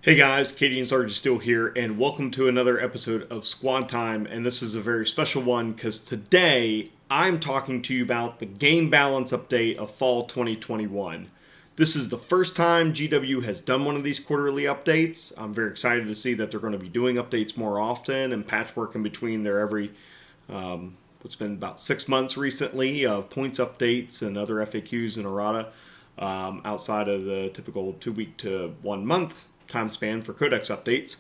Hey guys, Katie and Sergeant Steele here, and welcome to another episode of Squad Time. And this is a very special one because today I'm talking to you about the game balance update of fall 2021. This is the first time GW has done one of these quarterly updates. I'm very excited to see that they're going to be doing updates more often and patchwork in between their every what's been about 6 months recently of points updates and other FAQs and errata outside of the typical 2 week to 1 month time span for codex updates.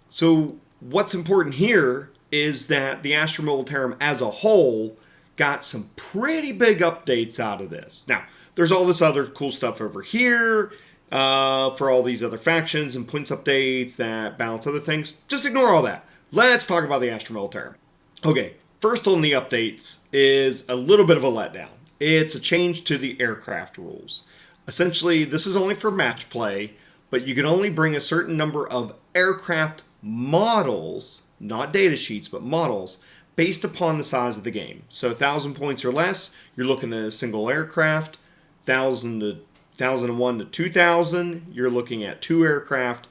So what's important here is that the Astra Militarum as a whole got some pretty big updates out of this. Now, there's all this other cool stuff over here for all these other factions and points updates that balance other things. Just ignore all that. Let's talk about the Astra Militarum. Okay, first on the updates is a little bit of a letdown. It's a change to the aircraft rules. Essentially, this is only for match play, but you can only bring a certain number of aircraft models, not data sheets, but models, based upon the size of the game. So 1,000 points or less, you're looking at a single aircraft. 1,001 to 2,000, you're looking at 2 aircraft.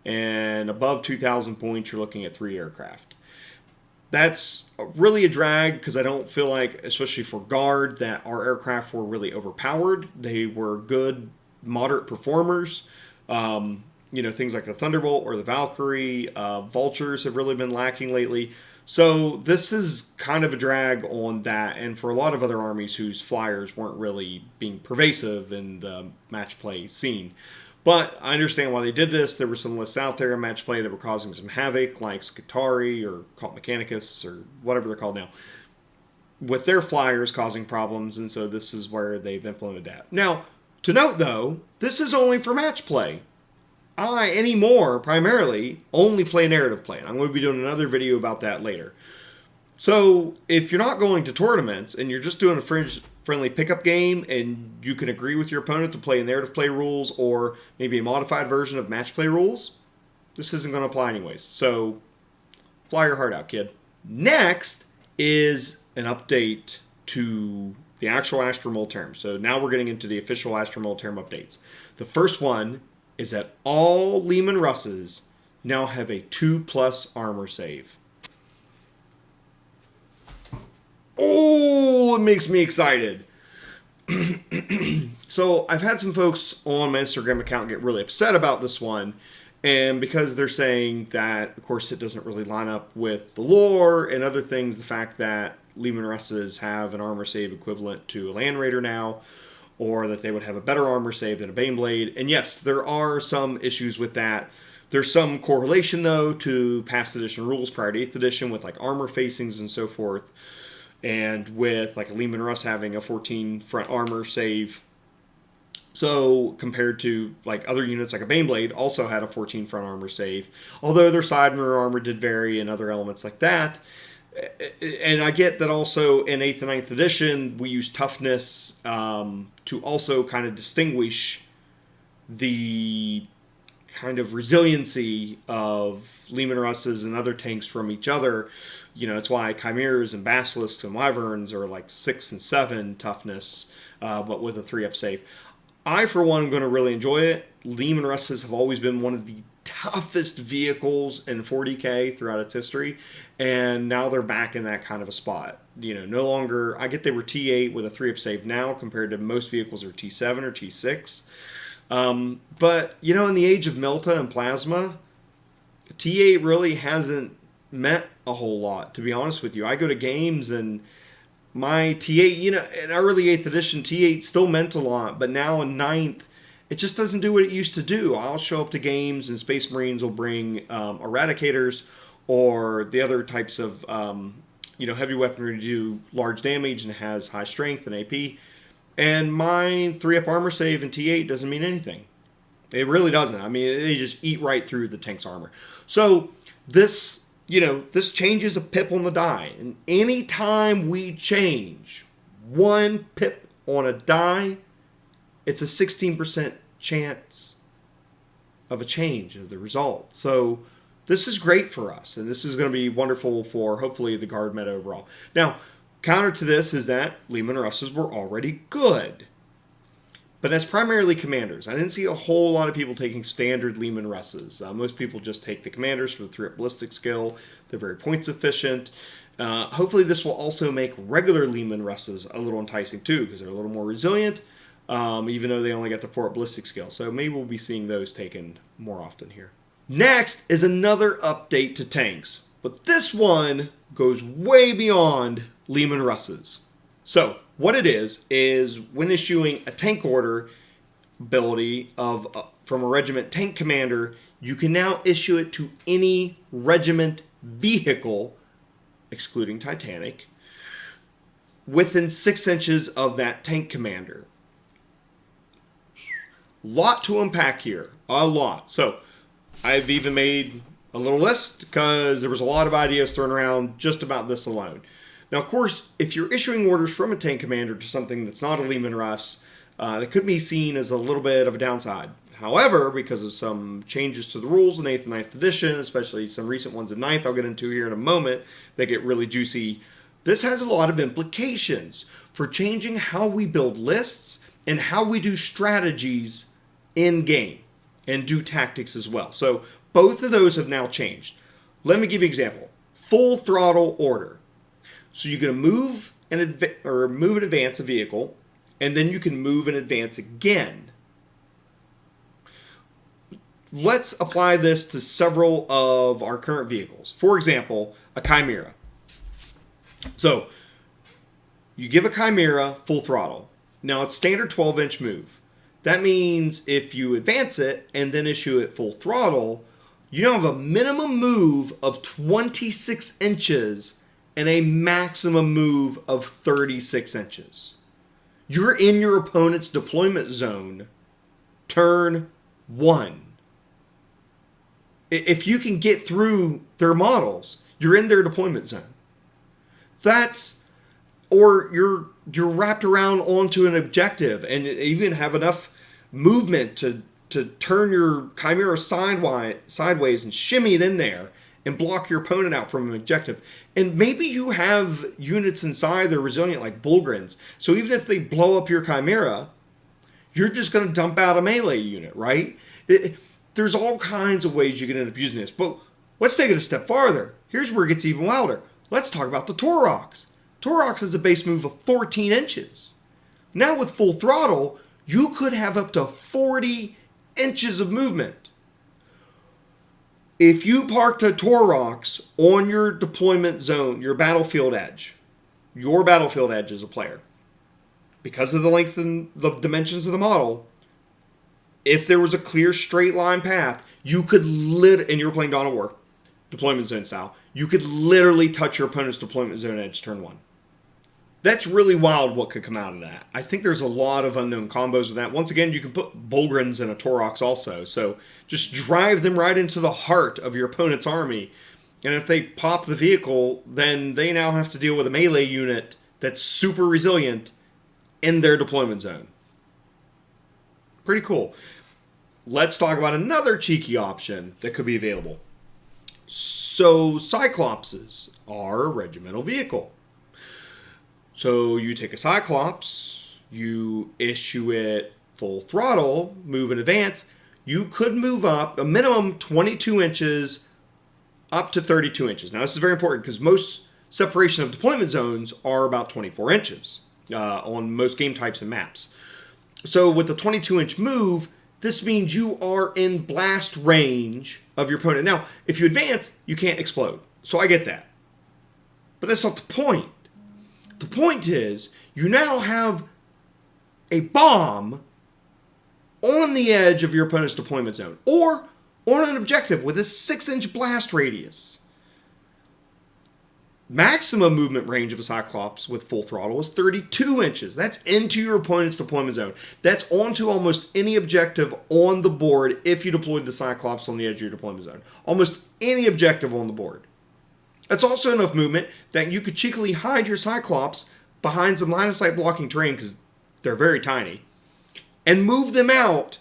And above 2,000 points, you're looking at 3 aircraft. That's really a drag because I don't feel like, especially for Guard, that our aircraft were really overpowered. They were good, moderate performers. Things like the Thunderbolt or the Valkyrie, Vultures have really been lacking lately. So this is kind of a drag on that, and for a lot of other armies whose flyers weren't really being pervasive in the match play scene. But I understand why they did this. There were some lists out there in match play that were causing some havoc, like Scutari or Cult Mechanicus or whatever they're called now, with their flyers causing problems, and so this is where they've implemented that. Now, to note, though, this is only for match play. I, anymore, primarily, only play narrative play. And I'm going to be doing another video about that later. So, if you're not going to tournaments and you're just doing a friendly pickup game and you can agree with your opponent to play narrative play rules or maybe a modified version of match play rules, this isn't going to apply anyways. So, fly your heart out, kid. Next is an update to the actual Astra Militarum. So now we're getting into the official Astra Militarum updates. The first one is that all Leman Russes now have a 2+ armor save. Oh, it makes me excited. So I've had some folks on my Instagram account get really upset about this one. And because they're saying that, of course, it doesn't really line up with the lore and other things, the fact that Leman Russes have an armor save equivalent to a Land Raider now, or that they would have a better armor save than a Baneblade. And yes, there are some issues with that. There's some correlation, though, to past edition rules prior to 8th edition with like armor facings and so forth. And with like a Leman Russ having a 14 front armor save. So compared to like other units like a Baneblade also had a 14 front armor save. Although their side and rear armor did vary and other elements like that. And I get that also in 8th and 9th edition, we use toughness to also kind of distinguish the kind of resiliency of Leman Russes and other tanks from each other. You know, it's why Chimeras and Basilisks and Wyverns are like 6 and 7 toughness, but with a 3-up save. I, for one, am going to really enjoy it. Leman Russes have always been one of the toughest vehicles in 40K throughout its history, and now they're back in that kind of a spot. You know, no longer, I get they were T8 with a 3-up save now compared to most vehicles are T7 or T6. But, you know, in the age of Melta and Plasma, T8 really hasn't meant a whole lot, to be honest with you. I go to games and my T8, you know, in early 8th edition, T8 still meant a lot, but now in 9th, it just doesn't do what it used to do. I'll show up to games and Space Marines will bring Eradicators or the other types of heavy weaponry to do large damage and has high strength and AP. And my 3-up armor save in T8 doesn't mean anything. It really doesn't. I mean, they just eat right through the tank's armor. So this, this changes a pip on the die. And anytime we change 1 pip on a die, it's a 16% chance of a change of the result. So this is great for us, and this is going to be wonderful for, hopefully, the Guard meta overall. Now, counter to this is that Leman Russes were already good. But that's primarily commanders. I didn't see a whole lot of people taking standard Leman Russes. Most people just take the commanders for the 3-up ballistic skill. They're very points efficient. Hopefully this will also make regular Leman Russes a little enticing too, because they're a little more resilient, even though they only got the 4-up ballistic skill. So maybe we'll be seeing those taken more often here. Next is another update to tanks, but this one goes way beyond Leman Russes. So what it is when issuing a tank order ability from a regiment tank commander, you can now issue it to any regiment vehicle, excluding Titanic, within 6 inches of that tank commander. Lot to unpack here, a lot. So I've even made a little list because there was a lot of ideas thrown around just about this alone. Now, of course, if you're issuing orders from a tank commander to something that's not a Leman Russ, that could be seen as a little bit of a downside. However, because of some changes to the rules in 8th and 9th edition, especially some recent ones in 9th I'll get into here in a moment, that get really juicy, this has a lot of implications for changing how we build lists and how we do strategies in game and do tactics as well. So both of those have now changed. Let me give you an example. Full throttle order. So you're going to move and advance a vehicle, and then you can move and advance again. Let's apply this to several of our current vehicles. For example, a Chimera. So you give a Chimera full throttle. Now it's standard 12-inch move. That means if you advance it and then issue it full throttle, you now have a minimum move of 26 inches and a maximum move of 36 inches. You're in your opponent's deployment zone turn 1. If you can get through their models, you're in their deployment zone. Or you're wrapped around onto an objective and even have enough movement to turn your Chimera sideways and shimmy it in there and block your opponent out from an objective. And maybe you have units inside that are resilient like Bullgrins. So even if they blow up your Chimera, you're just going to dump out a melee unit, right? There's all kinds of ways you can end up using this. But let's take it a step farther. Here's where it gets even wilder. Let's talk about the Torox. Torox has a base move of 14 inches. Now with full throttle, you could have up to 40 inches of movement. If you parked a Torox on your deployment zone, your battlefield edge as a player, because of the length and the dimensions of the model, if there was a clear straight line path, you could and you were playing Dawn of War, deployment zone style, you could literally touch your opponent's deployment zone edge turn 1. That's really wild what could come out of that. I think there's a lot of unknown combos with that. Once again, you can put Bullgrins in a Torox also. So just drive them right into the heart of your opponent's army. And if they pop the vehicle, then they now have to deal with a melee unit that's super resilient in their deployment zone. Pretty cool. Let's talk about another cheeky option that could be available. So Cyclopses are a regimental vehicle. So you take a Cyclops, you issue it full throttle, move in advance. You could move up a minimum 22 inches up to 32 inches. Now this is very important because most separation of deployment zones are about 24 inches on most game types and maps. So with the 22-inch move, this means you are in blast range of your opponent. Now, if you advance, you can't explode. So I get that. But that's not the point. The point is, you now have a bomb on the edge of your opponent's deployment zone, or on an objective with a 6-inch blast radius. Maximum movement range of a Cyclops with full throttle is 32 inches. That's into your opponent's deployment zone. That's onto almost any objective on the board if you deployed the Cyclops on the edge of your deployment zone. Almost any objective on the board. That's also enough movement that you could cheekily hide your Cyclops behind some line of sight blocking terrain because they're very tiny and move them out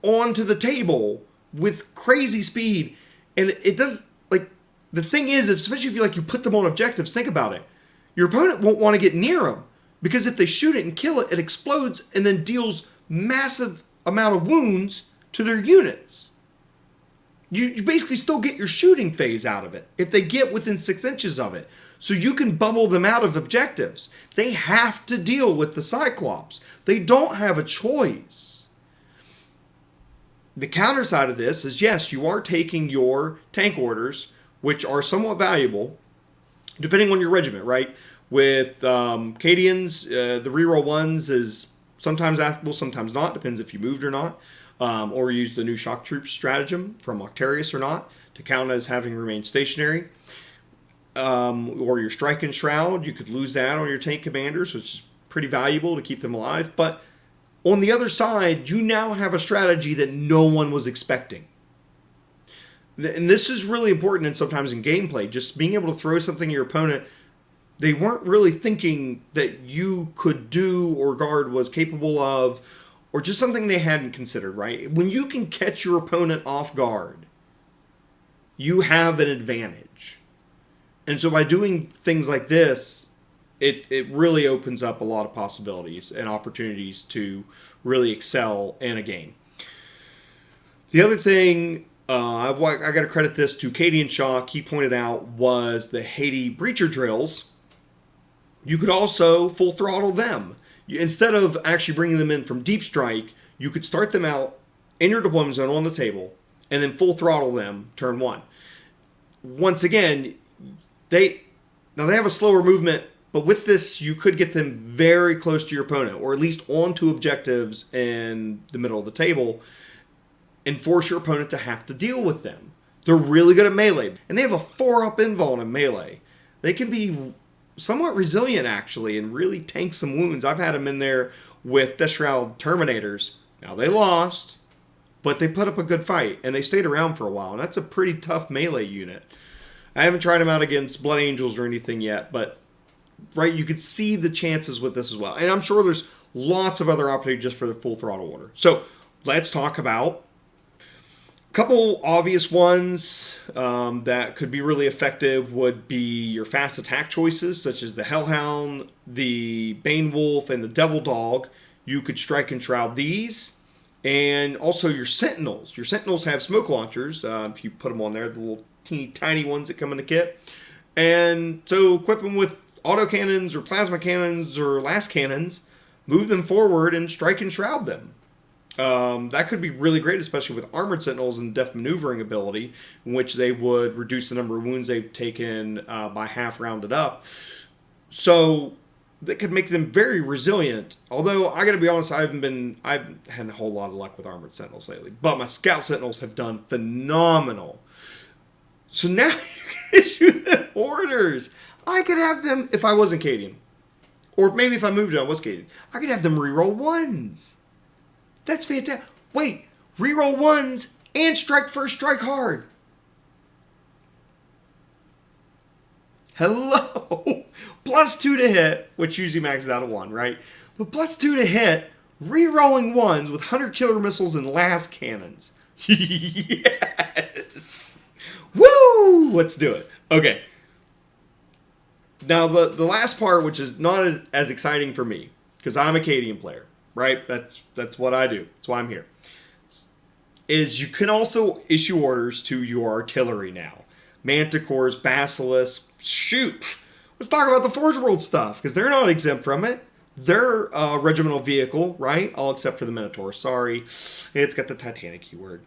onto the table with crazy speed. And it does, like, the thing is, especially if you put them on objectives, think about it. Your opponent won't want to get near them. Because if they shoot it and kill it, it explodes and then deals massive amount of wounds to their units. You basically still get your shooting phase out of it if they get within 6 inches of it. So you can bubble them out of objectives. They have to deal with the Cyclops. They don't have a choice. The counter side of this is, yes, you are taking your tank orders, which are somewhat valuable, depending on your regiment, right? With Cadians, the reroll ones is sometimes applicable, sometimes not. Depends if you moved or not. Or use the new shock troops stratagem from Octarius or not to count as having remained stationary. Or your strike and shroud, you could lose that on your tank commanders, which is pretty valuable to keep them alive. But on the other side, you now have a strategy that no one was expecting. And this is really important and sometimes in gameplay, just being able to throw something at your opponent they weren't really thinking that you could do or guard was capable of, or just something they hadn't considered, right? When you can catch your opponent off guard, you have an advantage. And so by doing things like this, it really opens up a lot of possibilities and opportunities to really excel in a game. The other thing, I got to credit this to Cadian Shock, he pointed out, was the Haiti breacher drills. You could also full throttle them. Instead of actually bringing them in from deep strike, you could start them out in your deployment zone on the table and then full throttle them turn one. Once again, they have a slower movement, but with this, you could get them very close to your opponent, or at least onto objectives in the middle of the table, and force your opponent to have to deal with them. They're really good at melee, and they have a 4-up invuln in melee. They can be somewhat resilient, actually, and really tank some wounds. I've had them in there with Death Shroud Terminators. Now, they lost, but they put up a good fight, and they stayed around for a while, and that's a pretty tough melee unit. I haven't tried them out against Blood Angels or anything yet, but right, you could see the chances with this as well. And I'm sure there's lots of other opportunities just for the full throttle order. So let's talk about a couple obvious ones that could be really effective would be your fast attack choices, such as the Hellhound, the Bane Wolf, and the Devil Dog. You could strike and shroud these. And also your Sentinels. Your Sentinels have smoke launchers, if you put them on there, the little teeny tiny ones that come in the kit. And so equip them with autocannons or plasma cannons or las cannons, move them forward and strike and shroud them. That could be really great, especially with armored sentinels and deft maneuvering ability, in which they would reduce the number of wounds they've taken by half rounded up. So that could make them very resilient. Although I got to be honest, I've had a whole lot of luck with armored sentinels lately, but my scout sentinels have done phenomenal. So now you can issue them orders. I could have them if I wasn't Cadian. Or maybe if I moved and I was Cadian. I could have them reroll ones. That's fantastic. Wait, reroll ones and strike first, strike hard. Hello. +2 to hit, which usually maxes out at 1, right? But +2 to hit, rerolling ones with 100 killer missiles and las cannons. Yes. Woo! Let's do it. Okay. Now, the last part, which is not as exciting for me, because I'm a Cadian player, right? That's what I do. That's why I'm here. Is you can also issue orders to your artillery now. Manticores, Basilisks, shoot! Let's talk about the Forge World stuff, because they're not exempt from it. They're a regimental vehicle, right? All except for the Minotaur. Sorry. It's got the Titanic keyword.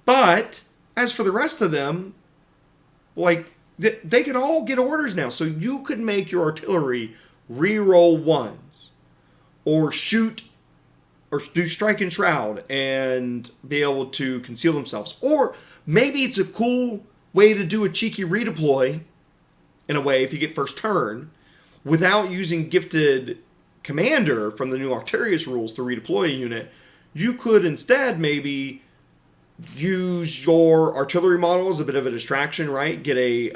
But, as for the rest of them, like, they could all get orders now. So you could make your artillery reroll ones, or shoot, or do strike and shroud, and be able to conceal themselves. Or maybe it's a cool way to do a cheeky redeploy, in a way, if you get first turn, without using Gifted Commander from the new Octarius rules to redeploy a unit. You could instead maybe use your artillery model as a bit of a distraction, right? Get a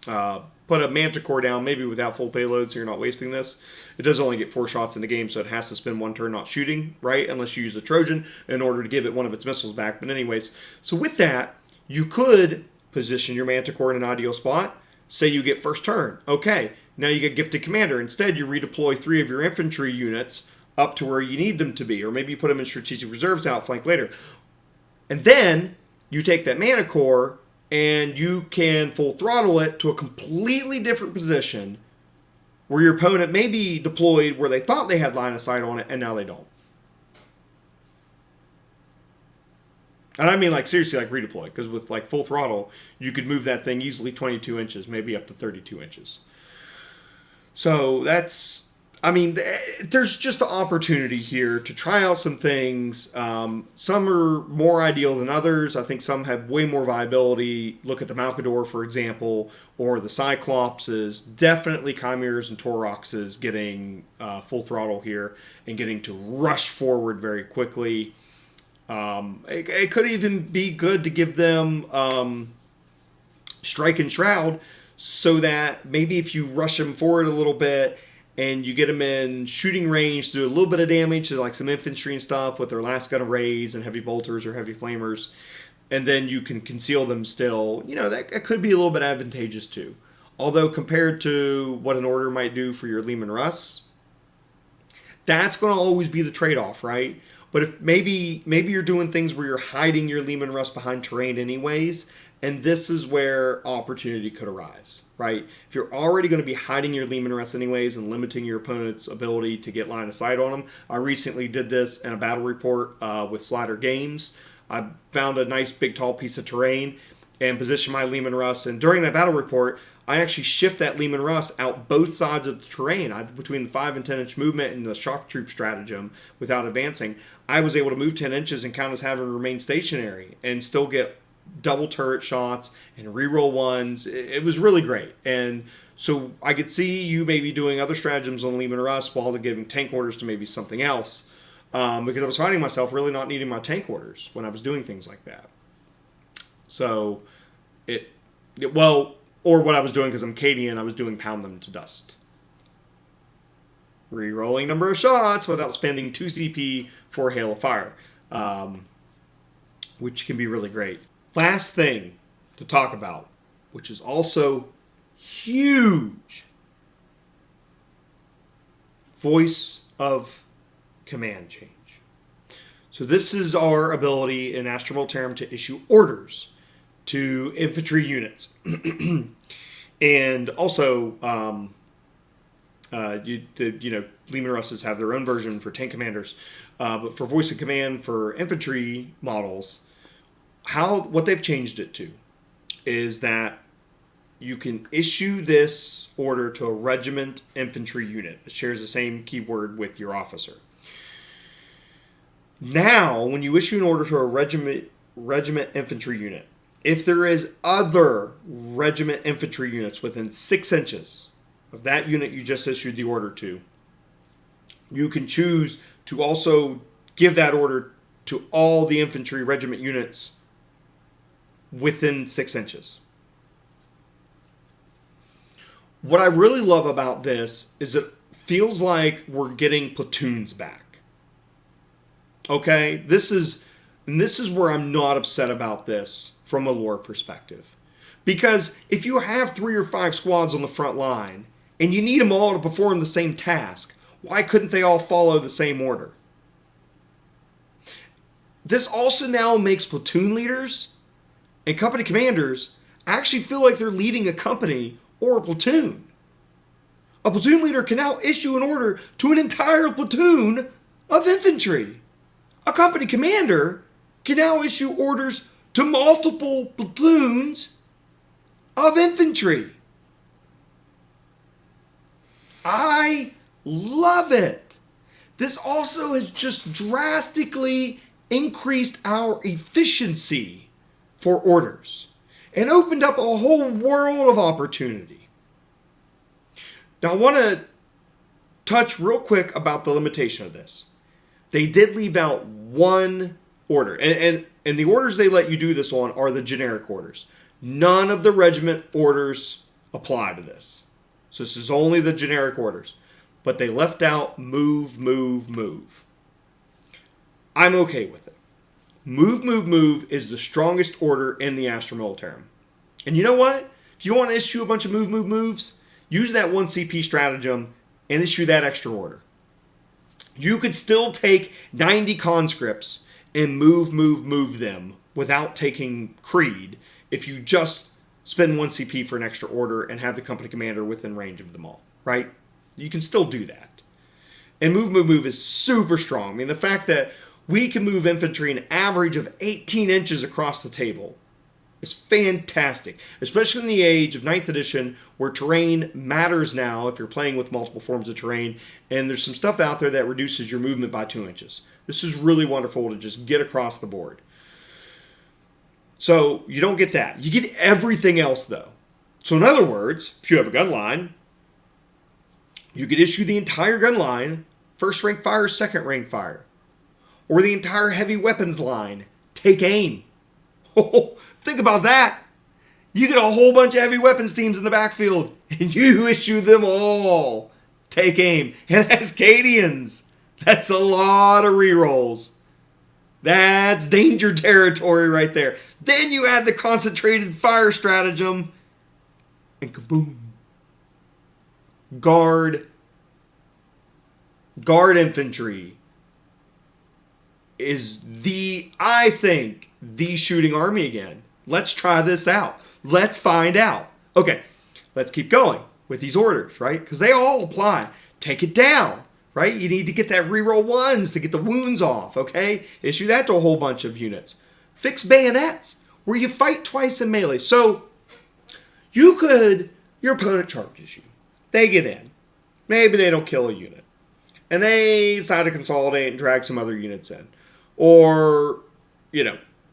put a Manticore down, maybe without full payload, so you're not wasting this. It does only get 4 shots in the game, so it has to spend 1 turn not shooting, right? Unless you use the Trojan in order to give it one of its missiles back. But anyways, so with that, you could position your Manticore in an ideal spot. Say you get first turn. Okay, Now you get gifted commander. Instead, you redeploy 3 of your infantry units up to where you need them to be, or maybe you put them in strategic reserves outflank later. And then you take that mana core and you can full throttle it to a completely different position where your opponent may be deployed where they thought they had line of sight on it, and now they don't. And I mean, like, seriously, like, redeploy. Because with, like, full throttle, you could move that thing easily 22 inches, maybe up to 32 inches. So that's... I mean, there's just an opportunity here to try out some things. Some are more ideal than others. I think some have way more viability. Look at the Malkador, for example, or the Cyclopses. Definitely Chimeras and Tauroxes getting full throttle here and getting to rush forward very quickly. It could even be good to give them Strike and Shroud so that maybe if you rush them forward a little bit and you get them in shooting range to do a little bit of damage to like some infantry and stuff with their last gun arrays and heavy bolters or heavy flamers, and then you can conceal them still, that could be a little bit advantageous too. Although compared to what an order might do for your Leman Russ, that's going to always be the trade-off, right? But if maybe you're doing things where you're hiding your Leman Russ behind terrain anyways, and this is where opportunity could arise, right? If you're already going to be hiding your Leman Russ anyways and limiting your opponent's ability to get line of sight on them. I recently did this in a battle report with Slider Games. I found a nice big tall piece of terrain and positioned my Leman Russ. And during that battle report, I actually shift that Leman Russ out both sides of the terrain. Between the 5 and 10 inch movement and the shock troop stratagem without advancing, I was able to move 10 inches and count as having remained stationary and still get double turret shots and reroll ones. It was really great. And so I could see you maybe doing other stratagems on Leman Russ while they're giving tank orders to maybe something else. Because I was finding myself really not needing my tank orders when I was doing things like that. So or what I was doing because I'm Cadian, I was doing pound them to dust. Rerolling number of shots without spending 2 CP for Hail of Fire. Which can be really great. Last thing to talk about, which is also huge. Voice of command change. So this is our ability in Astra Militarum to issue orders to infantry units. And also, Leman Russes have their own version for tank commanders. But for voice of command for infantry models, what they've changed it to is that you can issue this order to a regiment infantry unit that shares the same keyword with your officer. Now, when you issue an order to a regiment infantry unit, if there is other regiment infantry units within 6 inches of that unit you just issued the order to, you can choose to also give that order to all the infantry regiment units within 6 inches. What I really love about this is it feels like we're getting platoons back. Okay? This is where I'm not upset about this from a lore perspective. Because if you have 3 or 5 squads on the front line and you need them all to perform the same task, why couldn't they all follow the same order? This also now makes platoon leaders and company commanders actually feel like they're leading a company or a platoon. A platoon leader can now issue an order to an entire platoon of infantry. A company commander can now issue orders to multiple platoons of infantry. I love it. This also has just drastically increased our efficiency for orders and opened up a whole world of opportunity. Now I want to touch real quick about the limitation of this. They did leave out one order, and the orders they let you do this on are the generic orders. None of the regiment orders apply to this. So this is only the generic orders. But they left out move, move, move. I'm okay with it. Move, move, move is the strongest order in the Astra Militarum. And you know what? If you want to issue a bunch of move, move, moves, use that 1 CP stratagem and issue that extra order. You could still take 90 conscripts and move them without taking Creed if you just spend 1 CP for an extra order and have the company commander within range of them all, right? You can still do that. And move is super strong. I mean, the fact that we can move infantry an average of 18 inches across the table is fantastic, especially in the age of 9th edition where terrain matters now if you're playing with multiple forms of terrain, and there's some stuff out there that reduces your movement by 2 inches. This is really wonderful to just get across the board. So you don't get that. You get everything else, though. So in other words, if you have a gun line, you could issue the entire gun line, first rank fire, second rank fire. Or the entire heavy weapons line, take aim. Think about that. You get a whole bunch of heavy weapons teams in the backfield, and you issue them all. Take aim. And Ascadians. That's a lot of rerolls. That's danger territory right there. Then you add the concentrated fire stratagem, and kaboom. Guard infantry is I think, the shooting army again. Let's try this out. Let's find out. Okay, let's keep going with these orders, right? Because they all apply. Take it down, right? You need to get that reroll 1s to get the wounds off, okay? Issue that to a whole bunch of units. Fix bayonets, where you fight twice in melee. So, your opponent charges you. They get in. Maybe they don't kill a unit. And they decide to consolidate and drag some other units in. Or,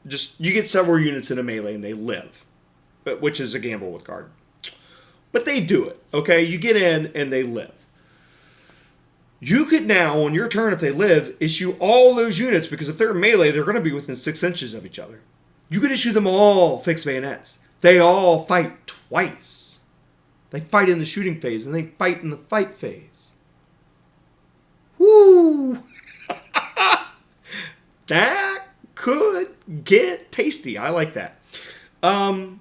just you get several units in a melee and they live, which is a gamble with guard. But they do it, okay? You get in and they live. You could now, on your turn, if they live, issue all those units, because if they're in melee, they're going to be within 6 inches of each other. You could issue them all fixed bayonets. They all fight twice. They fight in the shooting phase and they fight in the fight phase. Woo! That could get tasty. I like that. Now,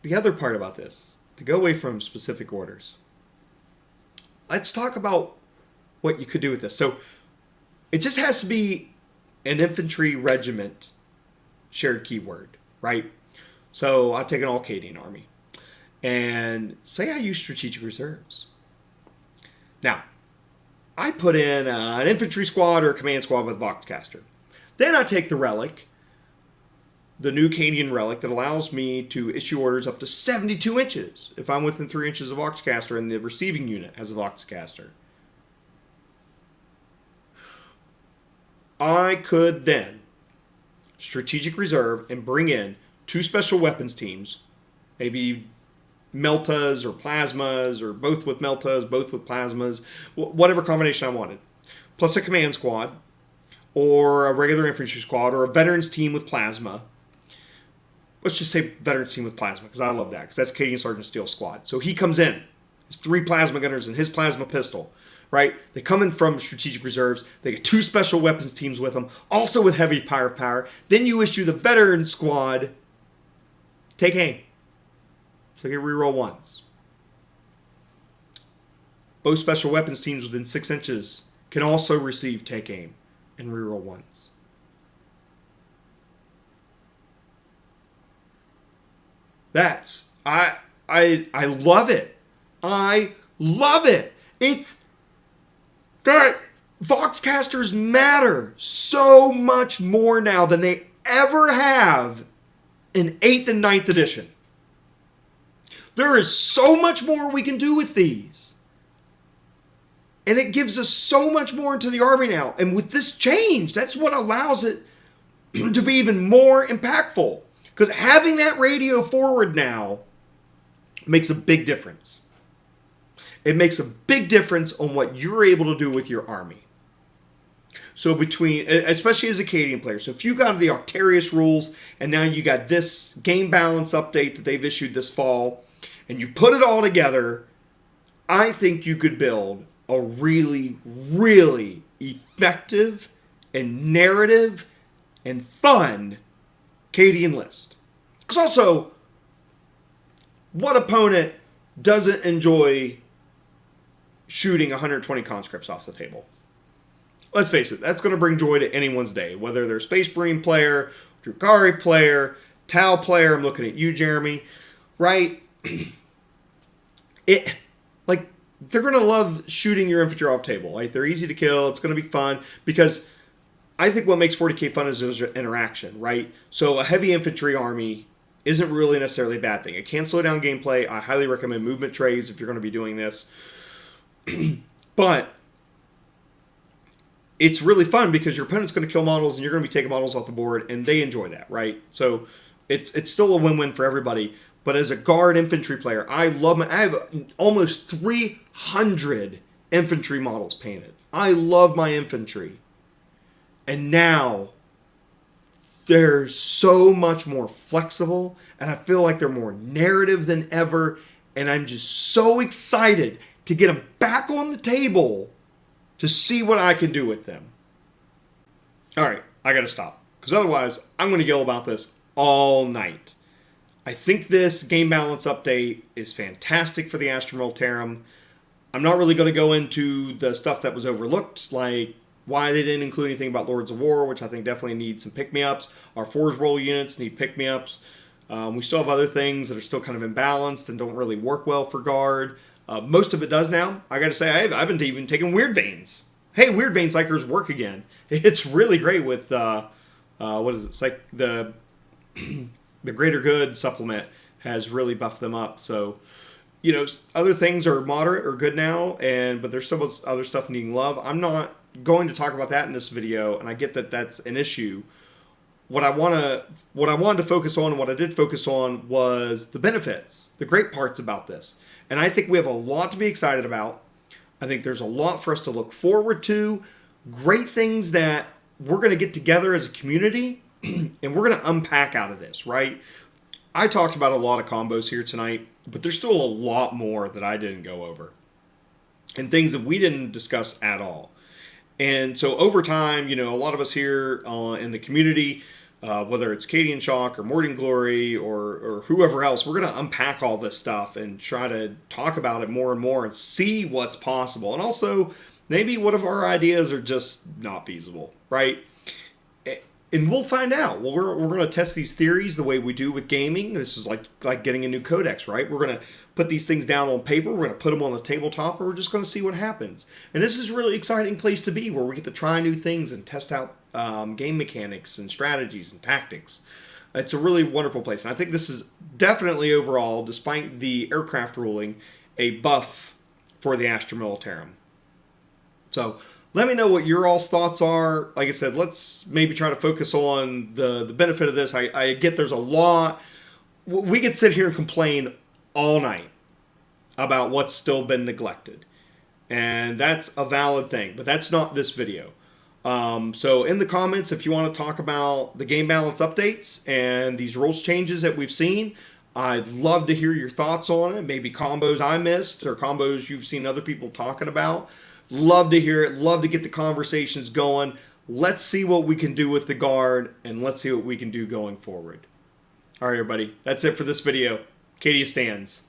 the other part about this, to go away from specific orders, let's talk about what you could do with this. So, it just has to be an infantry regiment shared keyword, right? So, I'll take an All-Cadian army. And say I use strategic reserves. Now, I put in an infantry squad or a command squad with Voxcaster. Then I take the relic, the new Cadian relic that allows me to issue orders up to 72 inches if I'm within 3 inches of Voxcaster and the receiving unit has a Voxcaster. I could then strategic reserve and bring in 2 special weapons teams, maybe Meltas or Plasmas, or both with Meltas, both with Plasmas, whatever combination I wanted. Plus a command squad, or a regular infantry squad, or a veterans team with Plasma. Let's just say veterans team with Plasma, because I love that, because that's Cadian Sergeant Steel squad. So he comes in, his 3 plasma gunners and his plasma pistol, right? They come in from strategic reserves. They get 2 special weapons teams with them, also with heavy firepower. Then you issue the veteran squad, take aim. So get reroll 1s. Both special weapons teams within 6 inches can also receive take aim and reroll 1s. That's I love it. I love it. It's that Voxcasters matter so much more now than they ever have in 8th and 9th edition. There is so much more we can do with these. And it gives us so much more into the army now. And with this change, that's what allows it to be even more impactful. Because having that radio forward now makes a big difference. It makes a big difference on what you're able to do with your army. So especially as a Cadian player, so if you got the Octarius rules, and now you got this game balance update that they've issued this fall, and you put it all together, I think you could build a really, really effective and narrative and fun Cadian list. Because also, What opponent doesn't enjoy shooting 120 conscripts off the table? Let's face it, that's going to bring joy to anyone's day, whether they're a Space Marine player, Drukari player, Tau player. I'm looking at you, Jeremy, right? They're going to love shooting your infantry off table. Like, they're easy to kill. It's going to be fun because I think what makes 40k fun is there's interaction, right? So a heavy infantry army isn't really necessarily a bad thing. It can slow down gameplay. I highly recommend movement trays if you're going to be doing this. But it's really fun because your opponent's going to kill models and you're going to be taking models off the board, and they enjoy that, right? So it's still a win-win for everybody. But as a guard infantry player, I have almost 300 infantry models painted. I love my infantry. And now they're so much more flexible, and I feel like they're more narrative than ever, and I'm just so excited to get them back on the table to see what I can do with them. All right, I got to stop, because otherwise I'm going to yell about this all night. I think this game balance update is fantastic for the Astra Militarum. I'm not really going to go into the stuff that was overlooked, like why they didn't include anything about Lords of War, which I think definitely needs some pick-me-ups. Our Forge Roll units need pick-me-ups. We still have other things that are still kind of imbalanced and don't really work well for Guard. Most of it does now. I got to say, I've been even taking Weird Veins. Hey, Weird Vein Psychers work again. It's really great with, what is it? It's like the Greater Good supplement has really buffed them up. So, you know, other things are moderate or good now, but there's still other stuff needing love. I'm not going to talk about that in this video, and I get that that's an issue. What I wanted to focus on, and what I did focus on, was the benefits, the great parts about this. And I think we have a lot to be excited about. I think there's a lot for us to look forward to. Great things that we're going to get together as a community, and we're going to unpack out of this, right? I talked about a lot of combos here tonight, but there's still a lot more that I didn't go over, and things that we didn't discuss at all. And so over time, you know, a lot of us here in the community, whether it's Cadian Shock or Morning Glory or whoever else, we're going to unpack all this stuff and try to talk about it more and more and see what's possible. And also, maybe one of our ideas are just not feasible, right? And we'll find out. Well, we're going to test these theories the way we do with gaming. This is like getting a new codex, right? We're going to put these things down on paper. We're going to put them on the tabletop, and we're just going to see what happens. And this is a really exciting place to be, where we get to try new things and test out game mechanics and strategies and tactics. It's a really wonderful place. And I think this is definitely overall, despite the aircraft ruling, a buff for the Astra Militarum. So let me know what your all's thoughts are. Like I said, let's maybe try to focus on the benefit of this. I get there's a lot. We could sit here and complain all night about what's still been neglected. And that's a valid thing, but that's not this video. So in the comments, if you want to talk about the game balance updates and these rules changes that we've seen, I'd love to hear your thoughts on it. Maybe combos I missed or combos you've seen other people talking about. Love to hear it. Love to get the conversations going. Let's see what we can do with the Guard, and let's see what we can do going forward. All right, everybody. That's it for this video. Cadia stands.